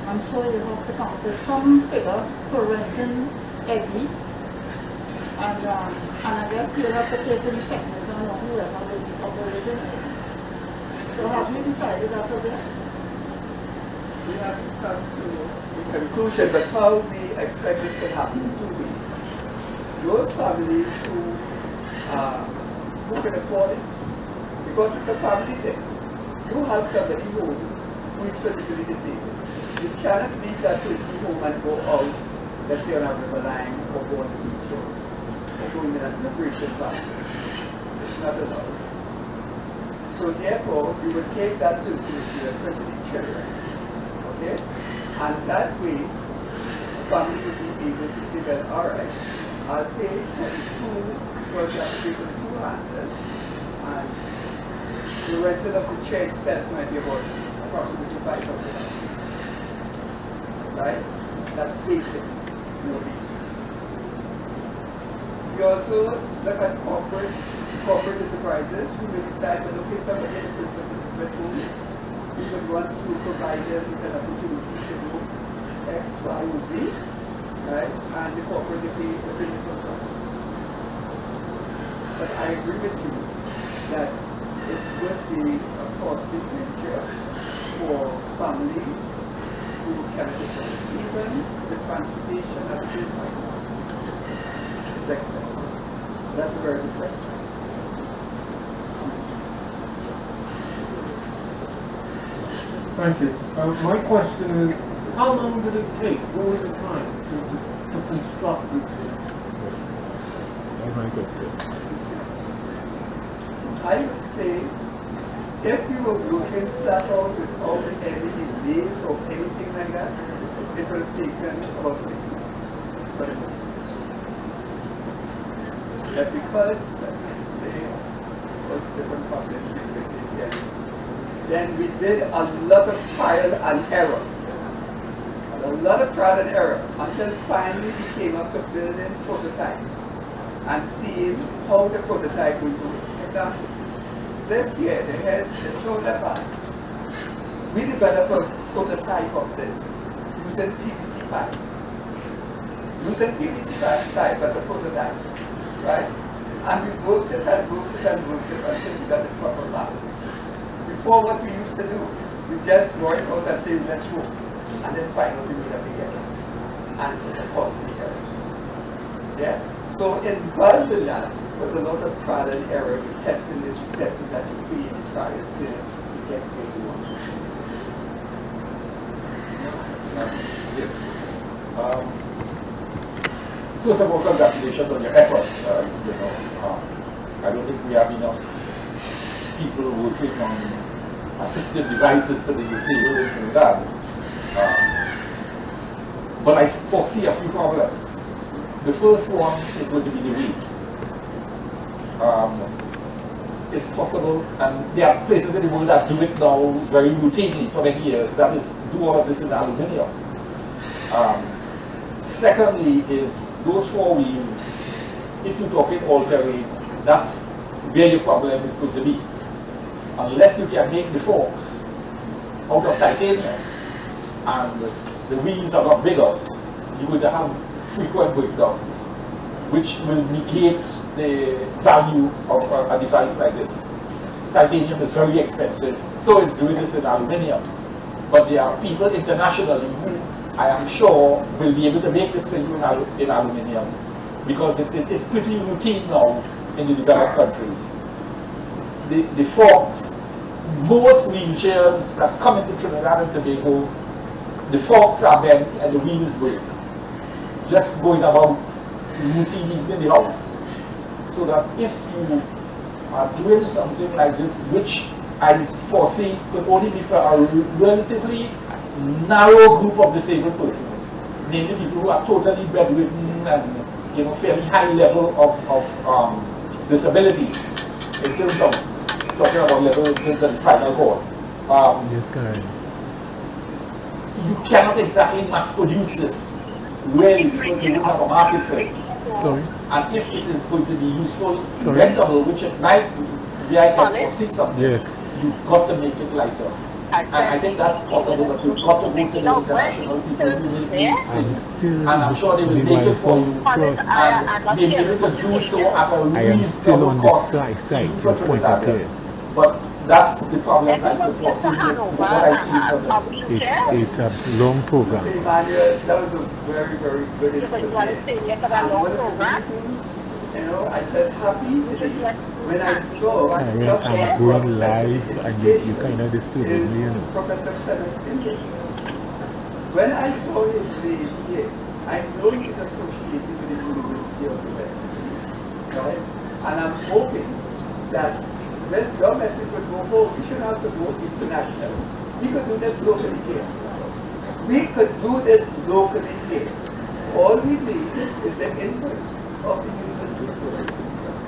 I'm sure you have to come up with some figure for renting Eddie. And I guess you'll have to pay for the technician or whoever will be operating it. So have you decided after that? We have to come to a conclusion, but how we expect this can happen in 2 weeks. Those families who can afford it, because it's a family thing. You have somebody home who is physically disabled. You cannot leave that person home and go out, let's say on a river line, or go on the beach, or go in an immigration van. It's not allowed. So therefore, you would take that person with you, especially children. Okay? And that way, the family will be able to say, well, all right, I'll pay for the two, because you have to pay for the two handlers, and the rental of the chair itself might be about approximately $5,000. Right? That's basic, no basic. We also look at corporate enterprises who may decide that, okay, somebody in the Princess Elizabeth home, we would want to provide them with an opportunity to do X, Y, or Z, right? And the corporate, they pay the clinical costs. But I agree with you that it would be a costly venture for families who cannot afford it. Even the transportation as it is right now, it's expensive. That's a very good question. Thank you. My question is, how long did it take? What was the time to construct this I would say, if we were working flat out without any delays or anything like that, it would have taken about 6 months for the most. But because, say, all these different problems in the stage, then we did a lot of trial and error. A lot of trial and error until finally we came up to building prototypes and seeing how the prototype would do. Example, this here, the shoulder pad, we developed a prototype of this using PVC pipe. using PVC pipe as a prototype, right? And we worked it and worked it and worked it until we got the proper balance. Before, what we used to do, we just draw it out and say, let's go, and then find out we made a big error. And it was a costly error. Yeah? So involved in that was a lot of trial and error. You testing this, you testing that, you fail, you try it till you get where you want to. First of all, congratulations on your effort. I don't think we have enough people working on assistive devices for the disabled in Trinidad. But I foresee a few problems. The first one is going to be the weight. It's possible, and there are places in the world that do it now very routinely for many years, that is, do all of this in aluminium. Secondly is those four wheels, if you talk in all terrain, that's where your problem is going to be. Unless you can make the forks out of titanium and the wheels are not bigger, you're going to have frequent breakdowns, which will negate the value of a device like this. Titanium is very expensive, so is doing this in aluminium. But there are people internationally who I am sure will be able to make this thing in aluminium, because it is pretty routine now in the developed countries. The forks, most wheelchairs that come into Trinidad and Tobago, the forks are bent and the wheels break. Just going about routine even in the house. So that if you are doing something like this, which I foresee could only be for a relatively narrow group of disabled persons, namely people who are totally bedridden and fairly high level of disability in terms of talking about level in terms of the spinal cord. Yes, correct. You cannot exactly mass produce this, really, because you don't have a market for it. Sorry. And if it is going to be useful, rentable, which it might be, I can foresee something, yes, you've got to make it lighter. And I think that's possible, but you've got to go to the international people who make these things. And I'm sure they will make it for you. And they'll be able to do so at a reasonable cost, even for Trinidadians. But that's the problem I could foresee with what I see from them. it's a long program. Emmanuel, that was a very, very good input. And one of the reasons, I felt happy today when I saw I'm going live and you kind of disturbed me, Professor Clement. When I saw his name here, I know he's associated with the University of the West Indies, right? And I'm hoping that your message would go home. We shouldn't have to go international. We could do this locally here. We could do this locally here. All we need is the input of the University of the West Indies.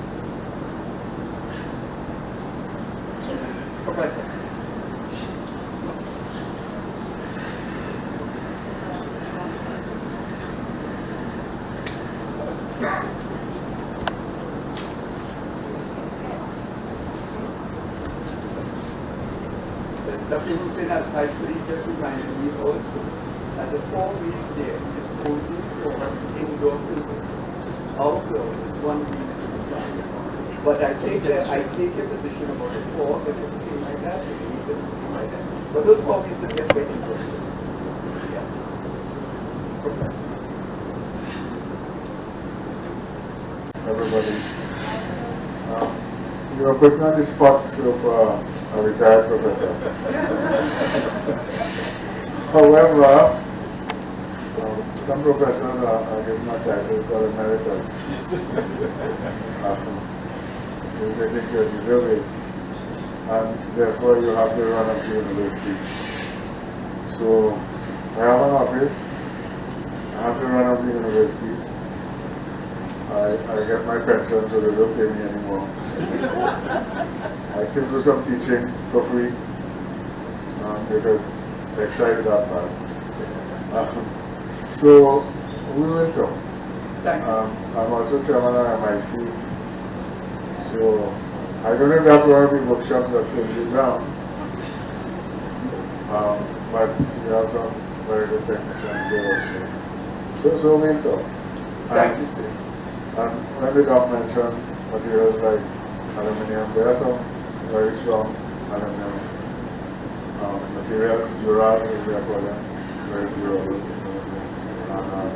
Professor. Dr. Hussein Al-Khaifli just reminded me also that the 4 weeks there is only for indoor purposes. Outdoor is 1 week at a time. But I take your position about the 4 and everything like that, and 8 and everything like that. But those 4 weeks are just for indoor. Yeah. Professor. Everybody. You are putting on the spot of a retired professor. However, some professors are given a title for emeritus. They think you deserve it, and therefore you have to run up to university. So I have an office, I have to run up to university. I get my pension, so they don't pay me anymore. I still do some teaching for free. They could excise that part. So we will talk. I'm also chairman of MIC. So I don't know if that's one of the workshops that turns you down. But we have some very good technicians there also. So we'll talk. Thank you, sir. When the doc mentioned materials like aluminum, there are some very strong aluminum materials, durable as they call them, very durable. And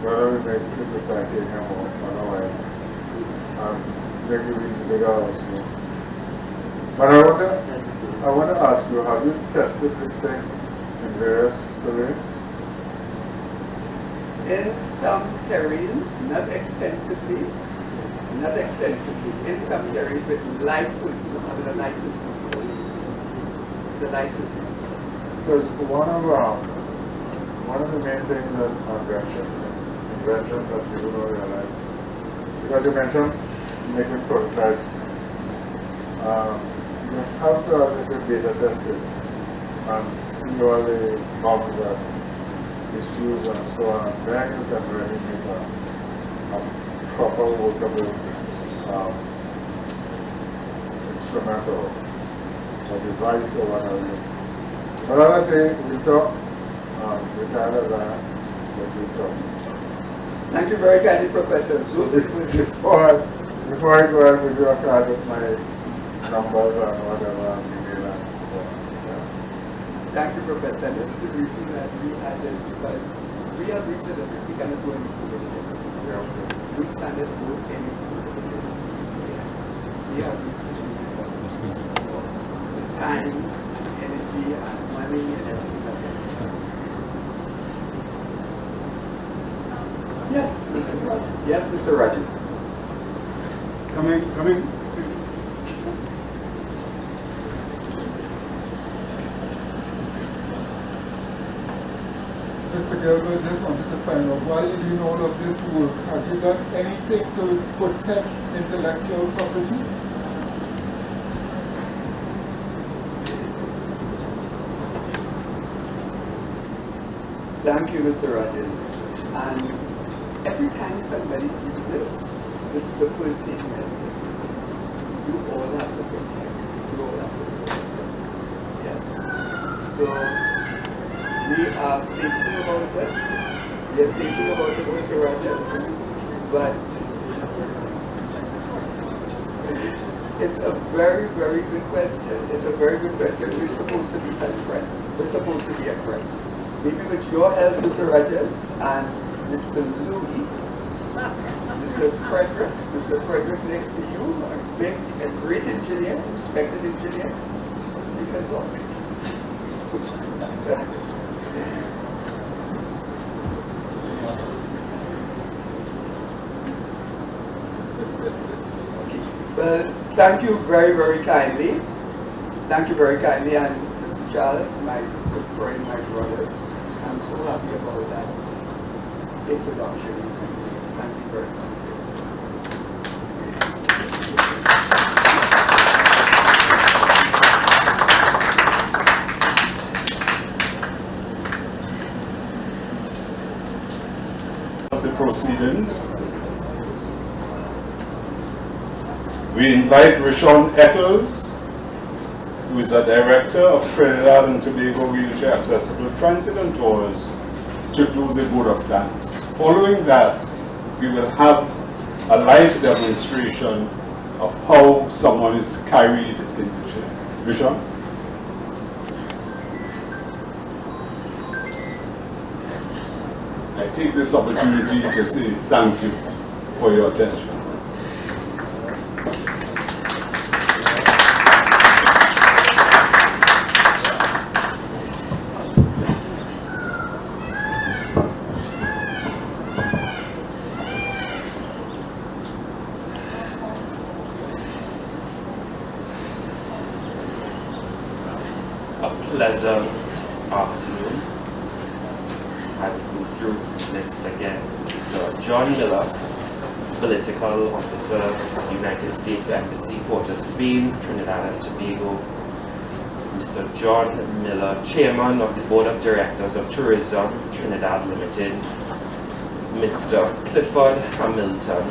whether we make it with titanium or otherwise, make the wheels bigger also. But I want to ask you, have you tested this thing in various terrains? In some terrains, not extensively. In some terrains with light pulsing, having a light pulsing. The light pulsing. Because one of the main things that inventions that people don't realize, because you mentioned making prototypes, you have to, as I said, beta test it and see all the bugs and issues and so on, and then you can really make a proper workable instrument or device or whatever. But as I say, we'll talk with others and we'll talk. Thank you very kindly, Professor. Before I go, I'll give you a card with my numbers and whatever and email and so on. Yeah. Thank you, Professor. This is the reason that we had this, because we have reached that we cannot go any further with this. Yeah, okay. We cannot go any further with this. We have reached the time, energy, and money and everything like that. Yes, Mr. Rogers. Yes, Mr. Rogers. Coming. Mr. Gilbert, just wanted to find out, while you're doing all of this work, have you done anything to protect intellectual property? Thank you, Mr. Rogers. And every time somebody sees this, this is the first thing that you all have to protect. You all have to protect this. Yes. So we are thinking about it. We are thinking about it, Mr. Rogers. But it's a very, very good question. It's a very good question. It's supposed to be addressed. It's supposed to be addressed. Maybe with your help, Mr. Rogers, and Mr. Louis, Mr. Frederick next to you, a great engineer, respected engineer, you can talk. Well, thank you very, very kindly. Thank you very kindly, and Mr. Charles, my good friend, my brother. I'm so happy about that introduction. Thank you very much, sir. Of the proceedings, we invite Rishon Eccles, who is a director of Trinidad and Tobago Wheelchair Accessible Transit and Tours, to do the vote of thanks. Following that, we will have a live demonstration of how someone is carried in the chair. Rishon? I take this opportunity to say thank you for your attention. Pleasant afternoon. I will go through the list again. Mr. John Miller, Political Officer, United States Embassy, Port of Spain, Trinidad and Tobago. Mr. John Miller, Chairman of the Board of Directors of Tourism, Trinidad Limited. Mr. Clifford Hamilton.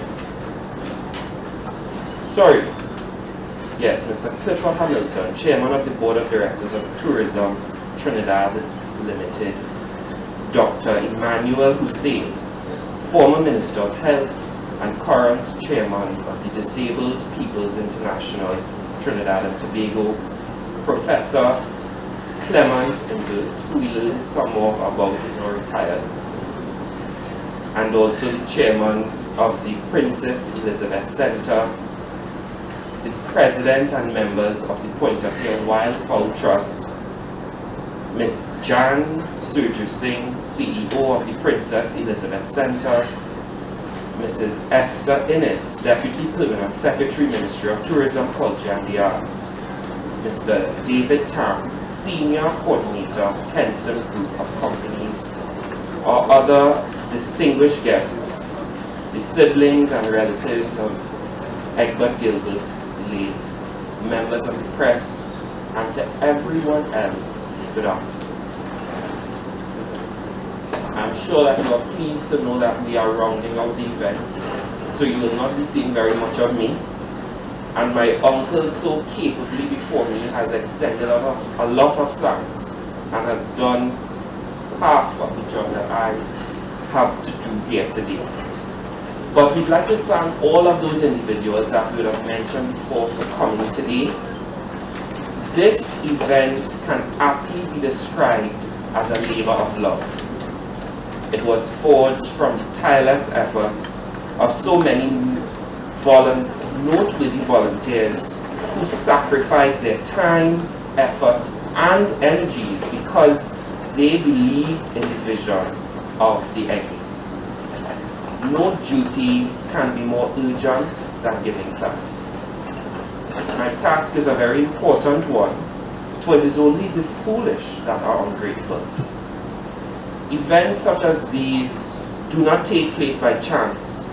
Mr. Clifford Hamilton, Chairman of the Board of Directors of Tourism, Trinidad Limited. Dr. Emmanuel Hussein, former Minister of Health and current Chairman of the Disabled People's International, Trinidad and Tobago, Professor Clement Imbert, who we learned some more about, is now retired, and also the Chairman of the Princess Elizabeth Center, the President and members of the Pointe-a-Pierre FowlTrust, Ms. Jan Surju Singh, CEO of the Princess Elizabeth Center, Mrs. Esther Innes, Deputy Permanent Secretary, Ministry of Tourism, Culture and the Arts, Mr. David Tam, Senior Coordinator, Henson Group of Companies, our other distinguished guests, the siblings and relatives of Egbert Gilbert, the late, members of the press, and to everyone else, good afternoon. I'm sure that you are pleased to know that we are rounding out the event, so you will not be seeing very much of me. And my uncle, so capably before me, has extended a lot of thanks and has done half of the job that I have to do here today. But we'd like to thank all of those individuals that we would have mentioned before for coming today. This event can aptly be described as a labor of love. It was forged from the tireless efforts of so many noteworthy volunteers who sacrificed their time, effort, and energies because they believed in the vision of the EGI. No duty can be more urgent than giving thanks. My task is a very important one, for it is only the foolish that are ungrateful. Events such as these do not take place by chance,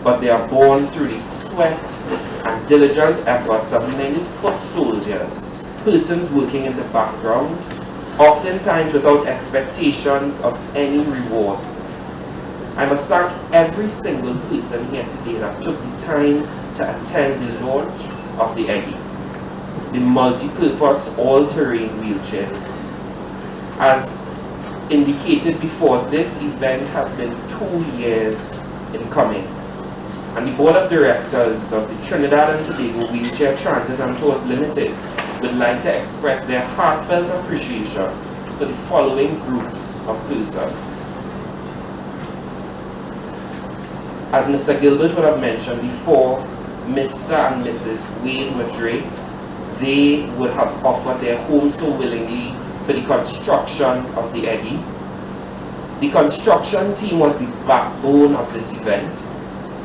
but they are born through the sweat and diligent efforts of many foot soldiers, persons working in the background, oftentimes without expectations of any reward. I must thank every single person here today that took the time to attend the launch of the EGI, the multi-purpose all-terrain wheelchair. As indicated before, this event has been 2 years in coming, and the Board of Directors of the Trinidad and Tobago Wheelchair Transit and Tours Limited would like to express their heartfelt appreciation for the following groups of persons. As Mr. Gilbert would have mentioned before, Mr. and Mrs. Wade Madre, they would have offered their home so willingly for the construction of the EGI. The construction team was the backbone of this event.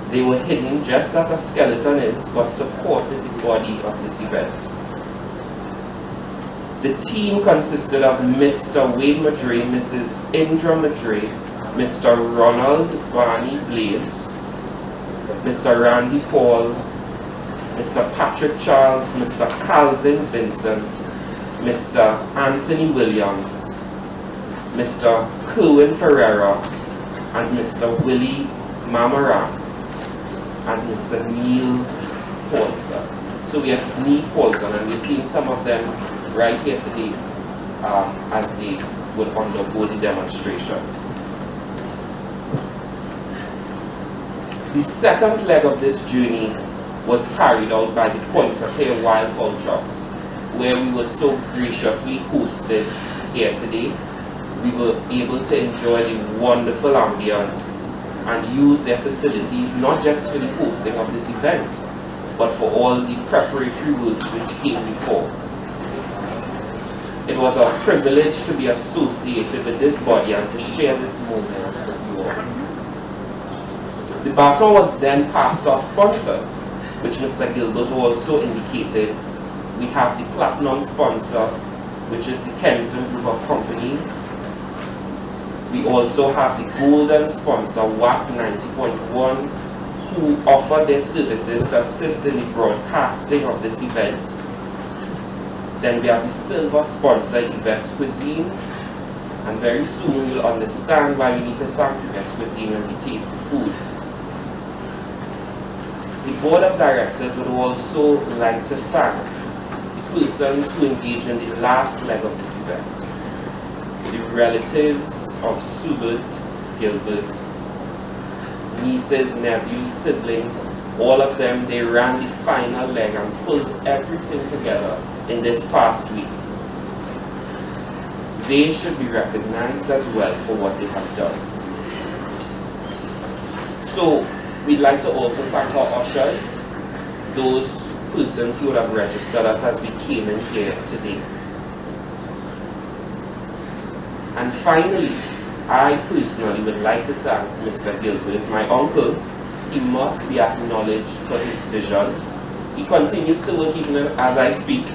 They were hidden just as a skeleton is, but supported the body of this event. The team consisted of Mr. Wade Madre, Mrs. Indra Madre, Mr. Ronald Barney Blaze, Mr. Randy Paul, Mr. Patrick Charles, Mr. Calvin Vincent, Mr. Anthony Williams, Mr. Kerwin Ferreira, and Mr. Willie Mamaran, and Mr. Neil Paulson. So we have Neve Paulson, and we're seeing some of them right here today as they would undergo the demonstration. The second leg of this journey was carried out by the Pointe-a-Pierre FowlTrust, where we were so graciously hosted here today. We were able to enjoy the wonderful ambience and use their facilities not just for the hosting of this event, but for all the preparatory works which came before. It was a privilege to be associated with this body and to share this moment with you all. The baton was then passed to our sponsors, which Mr. Gilbert also indicated. We have the platinum sponsor, which is the Kenson Group of Companies. We also have the golden sponsor, WAC 90.1, who offer their services to assist in the broadcasting of this event. Then we have the silver sponsor, Yvette's Cuisine, and very soon you'll understand why we need to thank Yvette's Cuisine when we taste the food. The Board of Directors would also like to thank the persons who engaged in the last leg of this event. The relatives of Subert Gilbert, nieces, nephews, siblings, all of them, they ran the final leg and pulled everything together in this past week. They should be recognized as well for what they have done. So, we'd like to also thank our ushers, those persons who would have registered us as we came in here today. And finally, I personally would like to thank Mr. Gilbert, my uncle. He must be acknowledged for his vision. He continues to work even as I speak.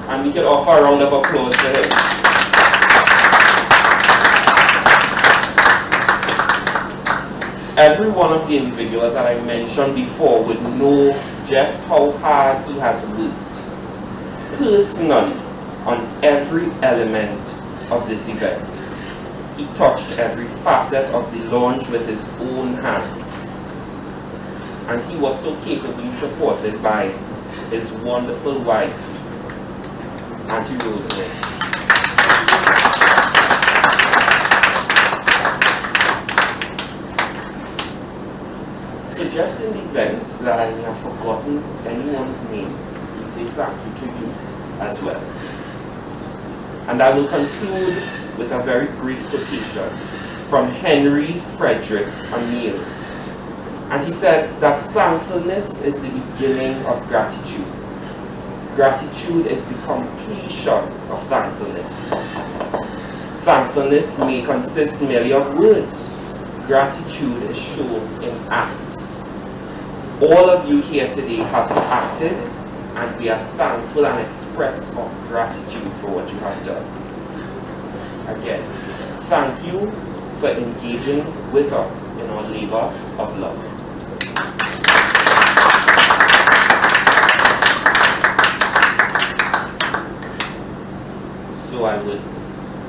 And we can offer a round of applause to him. Every one of the individuals that I mentioned before would know just how hard he has worked personally on every element of this event. He touched every facet of the launch with his own hands. And he was so capably supported by his wonderful wife, Auntie Rosemary. So just in the event that I may have forgotten anyone's name, we say thank you to you as well. And I will conclude with a very brief quotation from Henry Frederick Emile. And he said that thankfulness is the beginning of gratitude. Gratitude is the completion of thankfulness. Thankfulness may consist merely of words. Gratitude is shown in acts. All of you here today have acted, and we are thankful and express our gratitude for what you have done. Again, thank you for engaging with us in our labor of love. So I would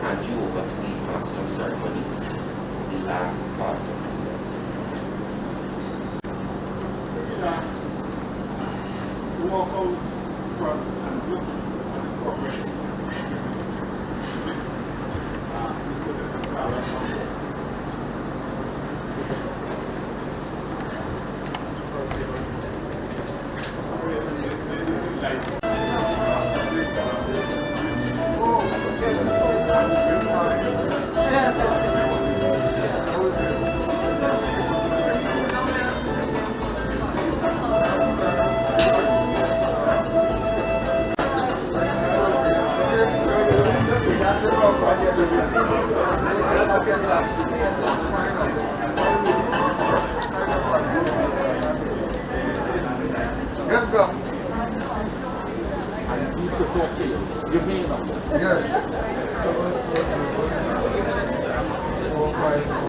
hand you over to the Master of Ceremonies, the last part of the event. Relax, walk out front and look at the progress. Mr. Let's go. I used to talk to you. Give me a number. Yes. 4, 5,